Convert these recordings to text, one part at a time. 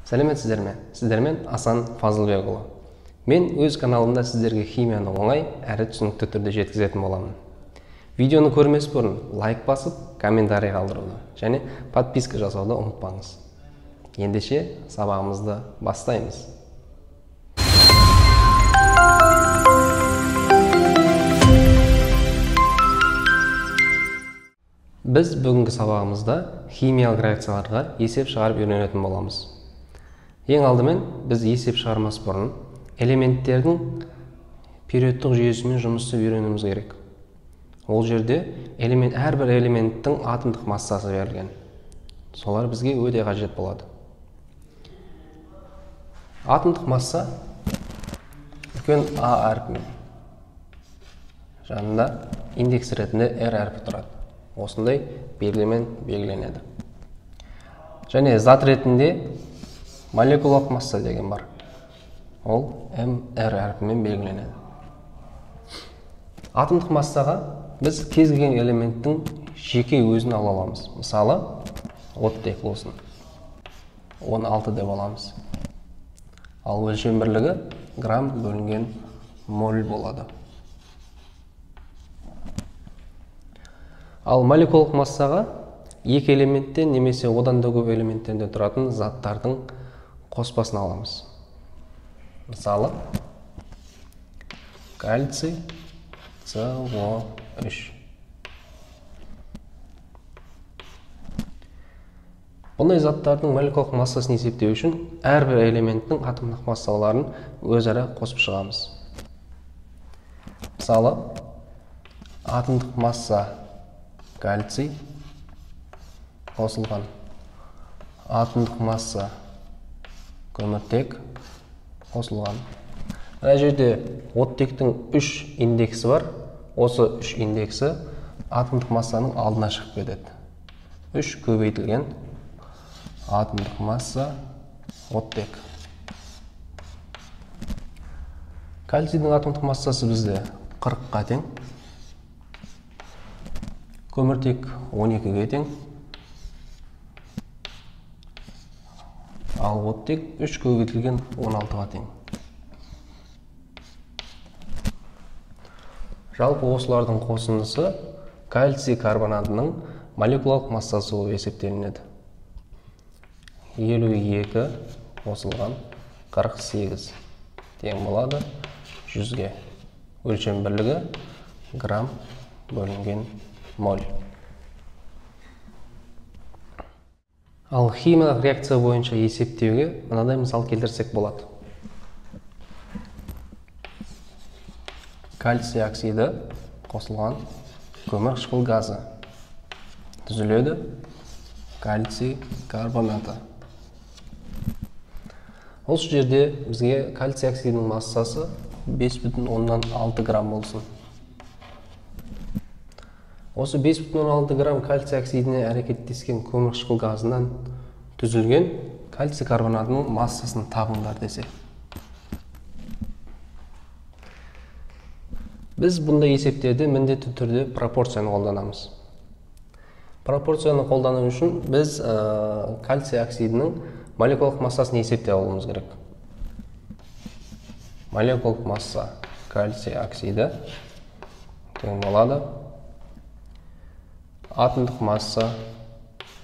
Сәлеметсіздер ме? Сіздермен Асан Фазылбекұлы. Мен өз каналымда сіздерге химияны оңай әрі түсінікті түрде жеткізетін боламын. Видеоны көрмес бұрын лайк басып, комментарий қалдыруды және подписка жасауды ұмытпаңыз. Ендеше сабағымызды бастаймыз. Біз бүгінгі сабағымызда химиялық реакцияларға есеп шығарып үйренетін боламыз. Ең алдымен біз есеп шығармас бұрын элементтердің периодтық жүйесімен жұмысты үйренуіміз керек. Ол жерде әрбір элементтің атомдық массасы берілген. Солар бізге өте қажет болады. Атомдық масса үлкен А әрпімен, жанында индекс ретінде R әрпі тұрады. Осындай белгімен белгіленеді. Және зат ретінде молекулалық масса деген бар. Ол MR әрпімен белгіленеді. Атомдық массаға біз кез келген элементтің жеке өзін ала аламыз. Мысалы, оттек болсын. 16 деп аламыз. Ал өлшем бірлігі грамм бөлінген моль болады. Ал молекулалық массаға екі элементтен немесе одан да көп элементтен тұратын заттардың қоспасын аламыз. Мысалы, кальций CO3. Бұндай заттардың молекулалық массасын есептеу үшін әрбір элементтің атомдық массаларын өзара қосып шығамыз. Мысалы, атомдық масса кальций қосылған атомдық масса көміртек қосылған. Мына жерде оттектің 3 индексі бар. Осы 3 индексі атомдық массаның алдына шығып кетеді. 3 көбейтілген атомдық масса оттек. Кальцийдің атомдық массасы бізде 40-қа тең. Көміртек 12-ге тең. Ал оттек 3 көбейтілген 16-ға тең. Жалпы осылардың қосындысы кальций карбонатының молекулалық массасы болып есептелінеді. 52 қосылған 48 тең болады 100-ге. Өлшем бірлігі грамм бөлінген моль. Ал химиялық реакция бойынша есептеуге мынадай мысал келтірсек болады. Кальций оксиді қосылған көмір қышқыл газы түзіледі кальций карбонаты. Осы жерде бізге кальций оксидінің массасы 5,6 грамм болсын. Осы 5,6 грамм кальций оксидіне әрекеттескен көмір қышқыл газынан түзілген кальций карбонатының массасын табыңдар десе. Біз бұндай есептерде міндетті түрде пропорцияны қолданамыз. Пропорцияны қолдану үшін біз кальций оксидінің молекулалық массасын есептей алуымыз керек. Молекулалық масса кальций оксиді тең болады атомдық масса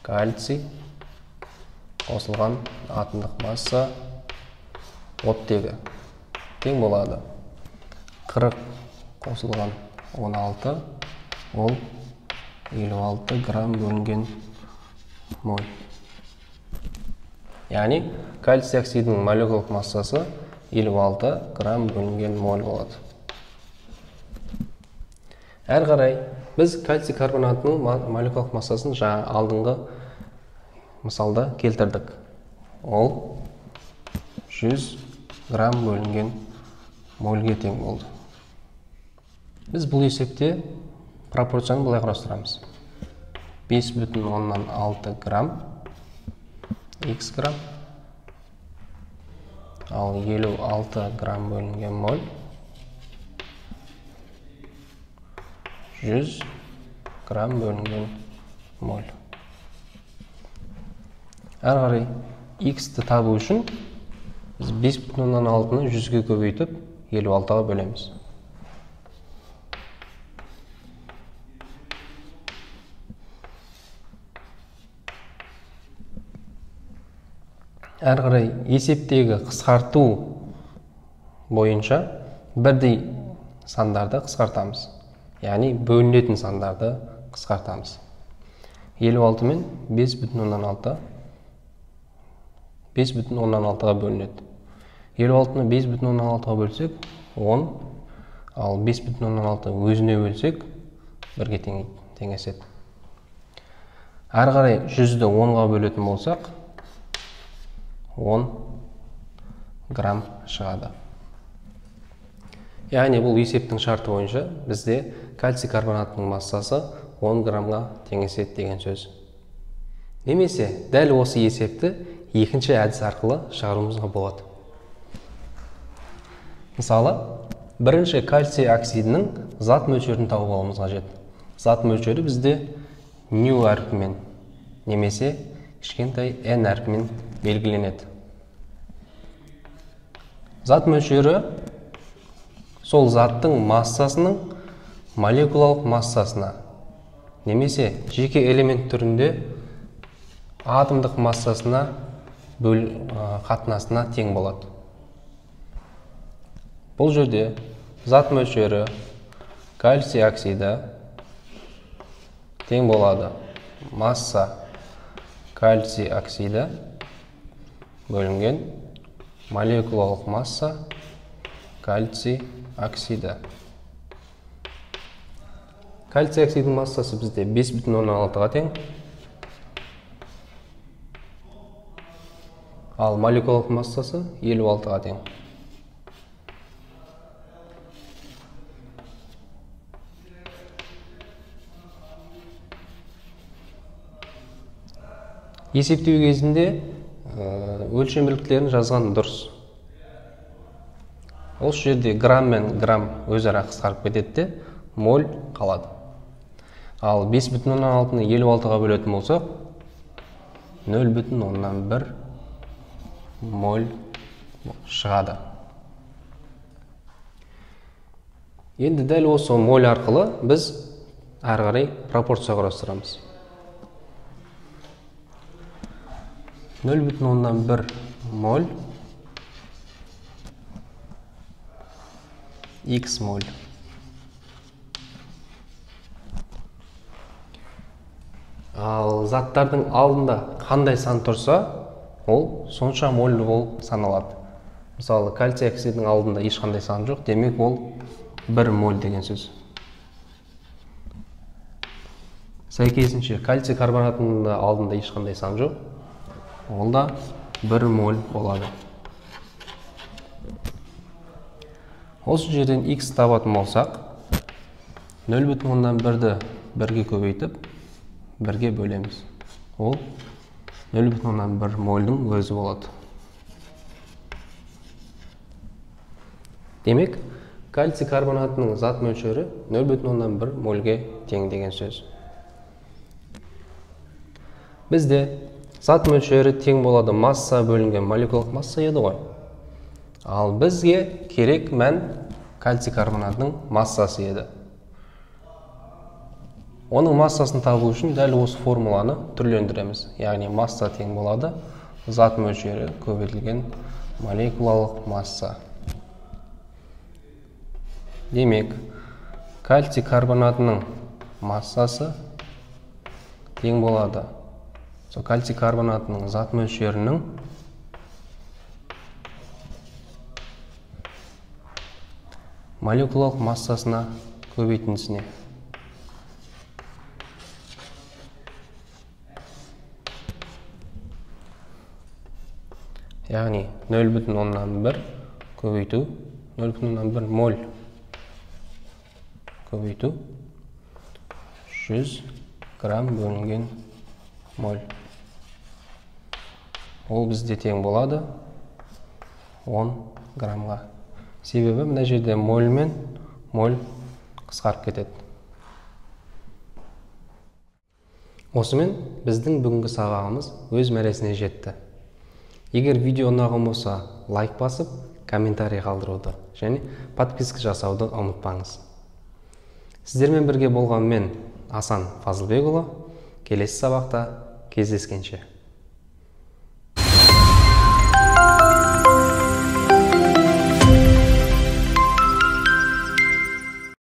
кальций қосылған атомдық масса оттегі тең болады 40 қосылған 16 ол 56 грамм бөлінген моль. Яғни кальций оксидінің молекулалық массасы 56 грамм бөлінген моль болады. Әр қарай біз кальций карбонатының молекулалық массасын жаңа алдыңғы мысалда келтірдік. Ол 100 грамм бөлінген мольге тең болды. Біз бұл есепте пропорцияны былай құрастырамыз. 5,6 грамм x грамм ал 56 грамм бөлінген моль 100 грамм бөлінген моль. Әрі қарай x-ті табу үшін біз 5,6-ны 100-ге көбейтіп 56-ға бөлеміз. Әрі қарай есептегі қысқарту бойынша бірдей сандарды қысқартамыз. Яғни бөлінетін сандарды қысқартамыз. 56 мен 5,16-ға бөлінеді. 56-ны 5,16-ға бөлсек 10, ал 5,16 өзіне бөлсек 1-ге теңеседі. Әрі қарай 100-ді 10-ға бөлетін болсақ 10 грамм шығады. Яғни бұл есептің шарты бойынша бізде кальций карбонатының массасы 10 граммға теңеседі деген сөз. Немесе дәл осы есепті екінші әдіс арқылы шығаруымызға болады. Мысалы, бірінші кальций оксидінің зат мөлшерін тауып алуымыз қажет. Зат мөлшері бізде ню әрпімен немесе кішкентай n әрпімен белгіленеді. Зат мөлшері сол заттың массасының молекулалық массасына немесе жеке элемент түрінде атомдық массасына қатынасына тең болады. Бұл жерде зат мөлшері кальций оксиді тең болады масса кальций оксиді бөлінген молекулалық масса кальций оксиді. Кальций оксидінің массасы бізде 5,16-ға тең. Ал молекулалық массасы 56-ға тең. Есептеу кезінде өлшем бірліктерін жазған дұрыс. Осы жерде грамм мен грамм өзара қысқарып кетеді, моль қалады. Ал 5,16-ны 56-ға бөлетін болсақ, 0,1 моль шығады. Енді дәл осы моль арқылы біз әрі қарай пропорция құрастырамыз. 0,1 моль x моль. Ал заттардың алдында қандай сан тұрса, ол сонша моль болып саналады. Мысалы, кальций оксидінің алдында ешқандай сан жоқ, демек ол 1 моль деген сөз. Сәйкесінше, кальций карбонатының алдында ешқандай сан жоқ, ол да 1 моль болады. Осы жерден x табатын болсақ, 0,1-ді 1-ге көбейтіп, 1-ге бөлеміз. Ол 0,1 мольдің өзі болады. Демек, кальций карбонатының зат мөлшері 0,1 мольге тең деген сөз. Бізде зат мөлшері тең болады масса бөлінген молекулалық масса еді ғой. Ал бізге керек мән кальций карбонатының массасы еді. Оның массасын табу үшін дәл осы формуланы түрлендіреміз. Яғни масса тең болады зат мөлшері көбейтілген молекулалық масса. Демек, кальций карбонатының массасы тең болады кальций карбонатының зат мөлшерінің молекулалық массасына көбейтіндісіне. Яғни 0,1 көбейту, 0,1 моль көбейту 100 грамм бөлінген моль. Ол бізде тең болады 10 граммға. Себебі мына жерде моль мен моль қысқарып кетеді. Осымен біздің бүгінгі сабағымыз өз мәресіне жетті. Егер видео ұнаған болса, лайк басып, комментарий қалдыруды және подписка жасауды ұмытпаңыз. Сіздермен бірге болған мен Асан Фазылбекұлы. Келесі сабақта кездескенше.